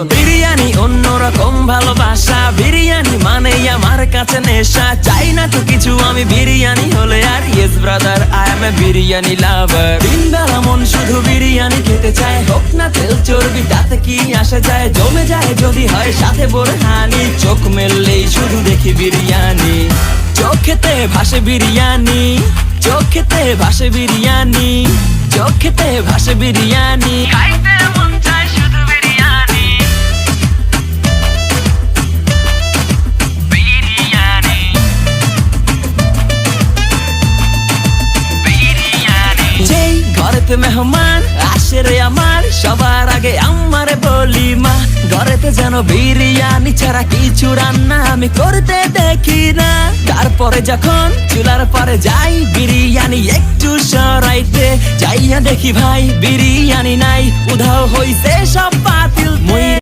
বিরিয়ানি অন্যরকম ভালোবাসা, বিরিয়ানি মানে আমার কাছে নেশা। চাই না তো কিছু আমি বিরিয়ানি হলে আর, yes brother I M A biryani লাভার। দিন বেলা মন শুধু বিরিয়ানি খেতে চায়, হোক না তেল চর্বি তাতে কি আসা যায়। জমে যায় যদি হয় সাথে বোরহানি, চোখ মেললেই শুধু দেখি বিরিয়ানি। চোখেতে ভাসে বিরিয়ানি, চোখেতে ভাসে বিরিয়ানি, চোখেতে ভাসে বিরিয়ানি। খাইতে মন চায় শুধু বিরিয়ানি, বিরিয়ানি, বিরিয়ানি। যেই ঘরেতে মেহমান আসে রে আমার, সবার আগে আমারে বলি মা। ঘরেতে যেন বিরিয়ানি ছাড়া কিছু রান্না আমি করতে দেখি না। তারপরে যখন চুলার পরে যাই বিরিয়ানি একটু সরাইতে, যাইয়া দেখি ভাই বিরিয়ানি নাই, উধাও হইছে সব বাতিল।